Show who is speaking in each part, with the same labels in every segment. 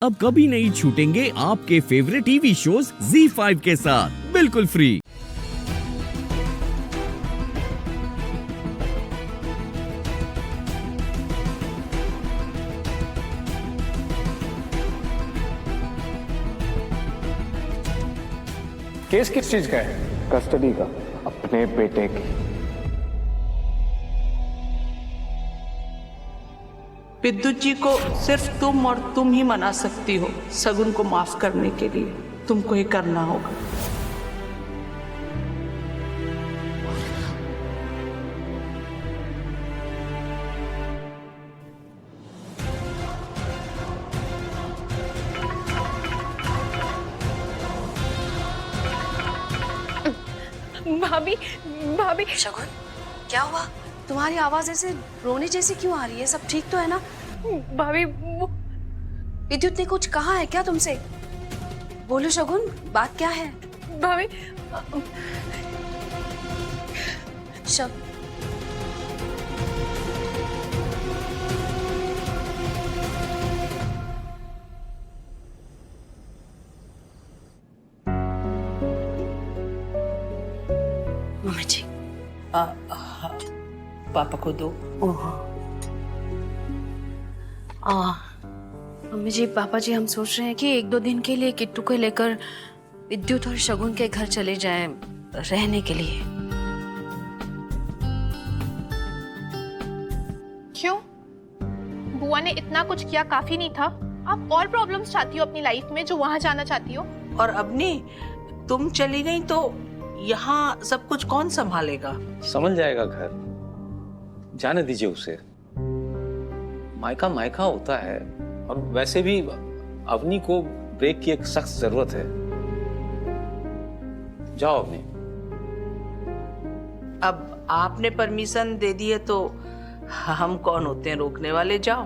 Speaker 1: अब कभी नहीं छूटेंगे आपके फेवरेट टीवी शोज ZEE5 के साथ बिल्कुल फ्री।
Speaker 2: केस किस चीज का है?
Speaker 3: कस्टडी का, अपने बेटे की।
Speaker 4: विद्युत जी को सिर्फ तुम और तुम ही मना सकती हो सगुन को माफ करने के लिए। तुमको ये करना होगा।
Speaker 5: भाभी भाभी
Speaker 6: शगुन, क्या हुआ? तुम्हारी आवाज ऐसे रोने जैसी क्यों आ रही है? सब ठीक तो है ना?
Speaker 5: भाभी
Speaker 6: विद्युत ने कुछ कहा है क्या तुमसे? बोलो शगुन, बात क्या है?
Speaker 5: भाभी
Speaker 6: शब मम्मी जी,
Speaker 4: पापा को दो।
Speaker 6: मम्मी जी, पापा जी, हम सोच रहे हैं कि एक दो दिन के लिए किट्टू को लेकर विद्युत और शगुन के घर चले जाएं रहने के लिए।
Speaker 5: क्यों? बुआ ने इतना कुछ किया काफी नहीं था? आप और प्रॉब्लम्स चाहती हो अपनी लाइफ में जो वहां जाना चाहती हो?
Speaker 4: और अबनी, तुम चली गई तो यहाँ सब कुछ कौन संभालेगा?
Speaker 2: समझ जाएगा घर, जाने दीजिए उसे। मायका मायका होता है, और वैसे भी अवनी को ब्रेक की एक सख्त जरूरत है। जाओ अवनी।
Speaker 4: अब आपने परमिशन दे दी है तो हम कौन होते हैं रोकने वाले? जाओ।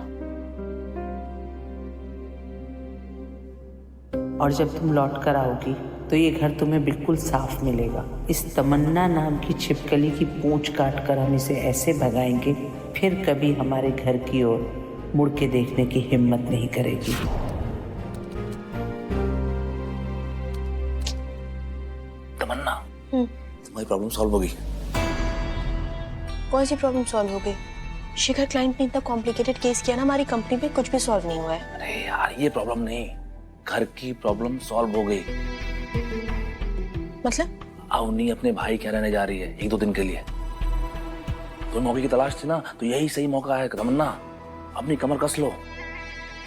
Speaker 7: और जब तुम लौट कर आओगी तो ये घर तुम्हें बिल्कुल साफ मिलेगा। इस तमन्ना नाम की छिपकली की पूंछ काट कर हम इसे ऐसे भगाएंगे, फिर कभी हमारे घर की ओर मुड़ के देखने की हिम्मत नहीं करेगी।
Speaker 8: तमन्ना, तुम्हारी प्रॉब्लम सॉल्व होगी।
Speaker 9: कौन सी प्रॉब्लम सॉल्व हो गई? शिखर क्लाइंट ने इतना कॉम्प्लिकेटेड केस किया ना, हमारी कंपनी में कुछ भी सॉल्व नहीं हुआ है।
Speaker 8: अरे यार, ये प्रॉब्लम नहीं, घर की प्रॉब्लम सॉल्व हो गई।
Speaker 9: मतलब?
Speaker 8: अवनी अपने भाई के रहने जा रही है एक दो दिन के लिए। तो मौके की तलाश थी ना, तो यही सही मौका है। तमन्ना, अपनी कमर कस लो,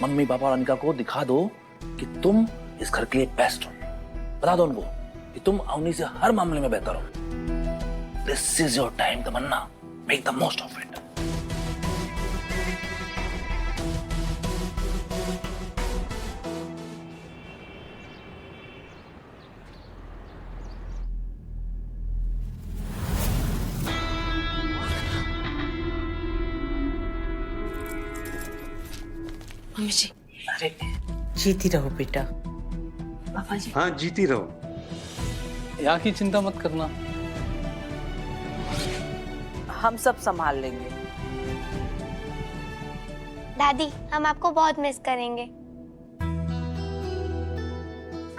Speaker 8: मम्मी पापा और अनिका को दिखा दो कि तुम इस घर के लिए बेस्ट हो। बता दो उनको कि तुम अवनी से हर मामले में बेहतर हो। This is your time Tamanna, make the most of it.
Speaker 6: Mummy जी।
Speaker 7: अरे जीती रहो बेटा।
Speaker 6: पापा जी।
Speaker 2: हाँ, जीती रहो। यहाँ की चिंता मत करना,
Speaker 4: हम सब संभाल लेंगे।
Speaker 10: दादी, हम आपको बहुत मिस करेंगे।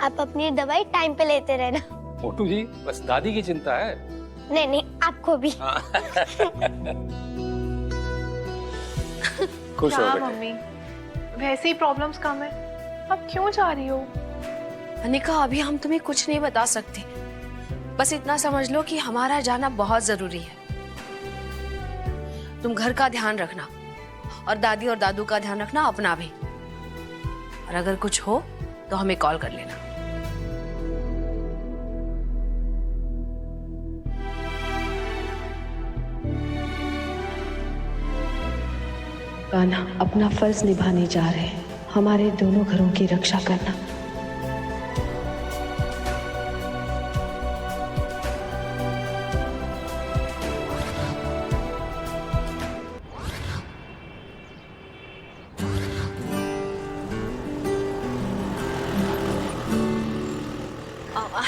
Speaker 10: आप अपनी दवाई टाइम पे लेते रहना।
Speaker 2: मोटू जी, बस दादी की चिंता है।
Speaker 10: नहीं नहीं, आपको भी।
Speaker 2: खुश हो
Speaker 5: क्या
Speaker 2: बेटा।
Speaker 5: मम्मी, वैसे ही प्रॉब्लम्स कम है, अब क्यों जा रही हो?
Speaker 6: अनिका, अभी हम तुम्हें कुछ नहीं बता सकते। बस इतना समझ लो कि हमारा जाना बहुत जरूरी है। तुम घर का ध्यान रखना और दादी और दादू का ध्यान रखना, अपना भी। और अगर कुछ हो तो हमें कॉल कर लेना।
Speaker 9: कान्हा अपना फर्ज निभाने जा रहे हैं, हमारे दोनों घरों की रक्षा करना।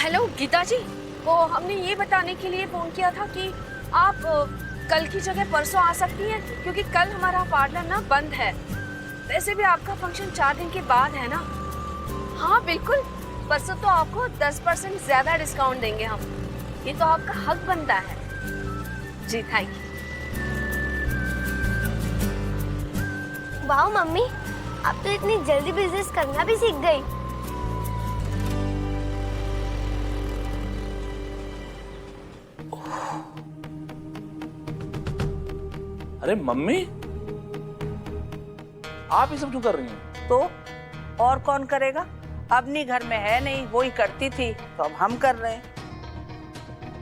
Speaker 6: हेलो गीता जी, वो हमने ये बताने के लिए फोन किया था कि आप कल की जगह परसों आ सकती हैं, क्योंकि कल हमारा पार्लर ना बंद है। वैसे भी आपका फंक्शन 4 दिन के बाद है ना। हाँ बिल्कुल, परसों तो आपको 10% ज्यादा डिस्काउंट देंगे हम। ये तो आपका हक बनता है। जी थैंक यू।
Speaker 10: वाह मम्मी, आप तो इतनी जल्दी बिजनेस करना भी सीख गई।
Speaker 8: अरे मम्मी, आप ये सब क्यों कर रही हैं?
Speaker 7: तो और कौन करेगा? अपनी घर में है नहीं, वो ही करती थी, तो अब हम कर रहे हैं।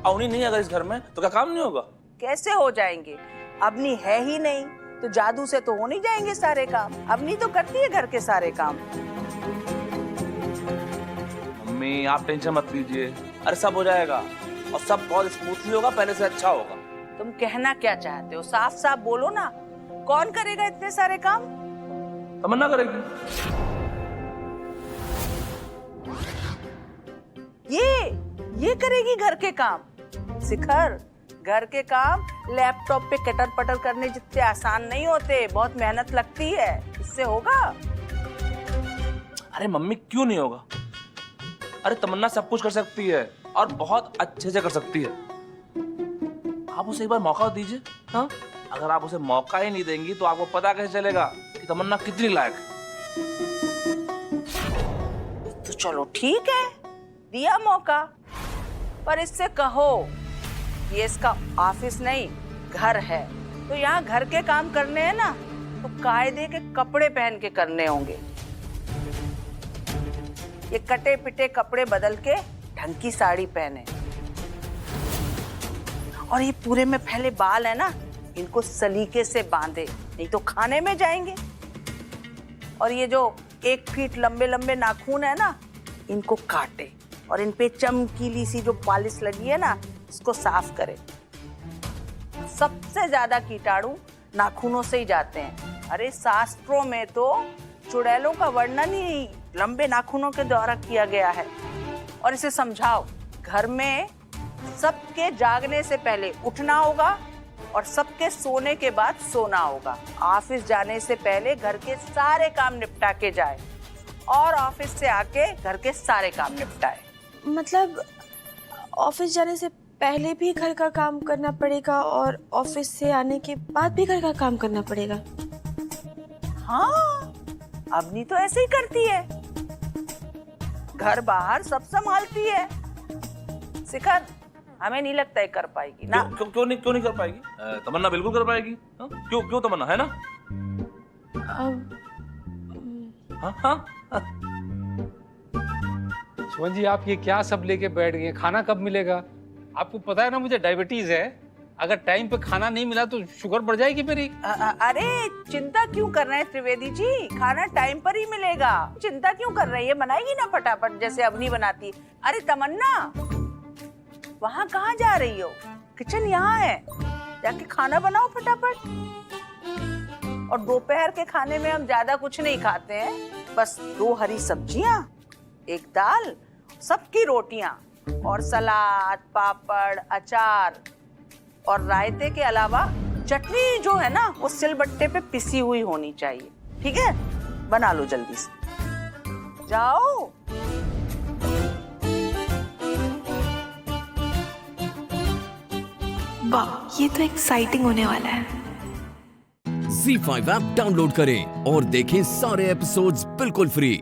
Speaker 8: अवनी नहीं अगर इस घर में तो क्या काम नहीं होगा?
Speaker 7: कैसे हो जाएंगे? अपनी है ही नहीं तो जादू से तो हो नहीं जाएंगे सारे काम। अपनी तो करती है घर के सारे काम।
Speaker 8: मम्मी आप टेंशन मत लीजिए, अरे सब हो जाएगा और सब बहुत स्मूथली होगा, पहले से अच्छा होगा।
Speaker 7: तुम कहना क्या चाहते हो? साफ साफ बोलो ना। कौन करेगा इतने सारे काम?
Speaker 8: तमन्ना करेगी।
Speaker 7: ये करेगी घर के काम? शिखर, घर के काम लैपटॉप पे कटर पटर करने जितने आसान नहीं होते, बहुत मेहनत लगती है। इससे होगा?
Speaker 8: अरे मम्मी क्यों नहीं होगा? अरे तमन्ना सब कुछ कर सकती है और बहुत अच्छे से कर सकती है। आप उसे एक बार मौका दीजिए। हाँ, अगर आप उसे मौका ही नहीं देंगी तो आपको पता कैसे चलेगा कि तमन्ना कितनी लायक है।
Speaker 7: तो चलो ठीक है, दिया मौका, पर इससे कहो ये इसका ऑफिस नहीं घर है, तो यहाँ घर के काम करने हैं ना तो कायदे के कपड़े पहन के करने होंगे। ये कटे पिटे कपड़े बदल के ढंग की साड़ी पहने, और ये पूरे में फैले बाल है ना, इनको सलीके से बांधे, नहीं तो खाने में जाएंगे। और ये जो 1 फीट लंबे लंबे नाखून है ना, इनको काटे और इन पे चमकीली सी जो पॉलिश लगी है ना, इसको साफ करे। सबसे ज्यादा कीटाणु नाखूनों से ही जाते हैं। अरे शास्त्रों में तो चुड़ैलों का वर्णन ही लंबे नाखूनों के द्वारा किया गया है। और इसे समझाओ, घर में सबके जागने से पहले उठना होगा और सबके सोने के बाद सोना होगा। ऑफिस जाने से पहले घर के सारे काम निपटा के जाए और ऑफिस से आके घर के सारे काम निपटाए।
Speaker 11: मतलब ऑफिस जाने से पहले भी घर का काम करना पड़ेगा और ऑफिस से आने के बाद भी घर का काम करना पड़ेगा?
Speaker 7: हाँ, अवनी तो ऐसे ही करती है, घर बाहर सब संभालती है। शिखर, हमें नहीं लगता है कर पाएगी ना।
Speaker 8: क्यों नहीं कर पाएगी? तमन्ना बिल्कुल कर पाएगी। हाँ? क्यों तमन्ना, है ना? हाँ?
Speaker 12: सुमन जी, आप ये क्या सब लेके बैठ गए? खाना कब मिलेगा? आपको पता है ना मुझे डायबिटीज है, अगर टाइम पे खाना नहीं मिला तो शुगर बढ़ जाएगी मेरी।
Speaker 7: अरे चिंता क्यों कर रहे हैं त्रिवेदी जी, खाना टाइम पर ही मिलेगा। चिंता क्यों कर रही है? बनाएगी ना फटाफट जैसे अवनी बनाती। अरे तमन्ना, वहाँ कहाँ जा रही हो? किचन यहाँ है, जाके खाना बनाओ फटाफट। और दोपहर के खाने में हम ज्यादा कुछ नहीं खाते हैं, बस 2 हरी सब्जियां, 1 दाल, सबकी रोटियां और सलाद, पापड़, अचार और रायते के अलावा चटनी जो है ना, वो सिलबट्टे पे पिसी हुई होनी चाहिए। ठीक है, बना लो जल्दी से, जाओ।
Speaker 11: वाह, ये तो एक्साइटिंग होने वाला है।
Speaker 1: ZEE5 ऐप डाउनलोड करें और देखें सारे एपिसोड्स बिल्कुल फ्री।